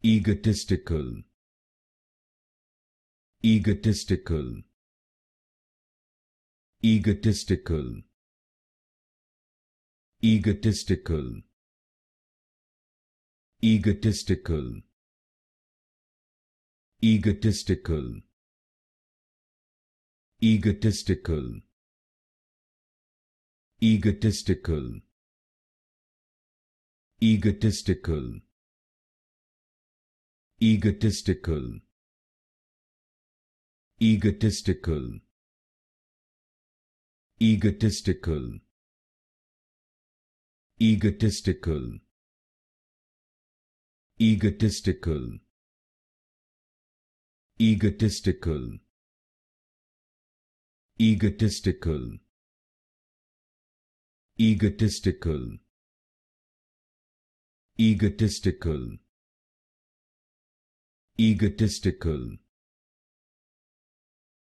egotistical, egotistical, egotistical, egotistical, egotistical, egotistical, egotistical, egotistical, egotistical, egotistical, egotistical, egotistical, egotistical, egotistical, egotistical, egotistical, egotistical, egotistical, egotistical,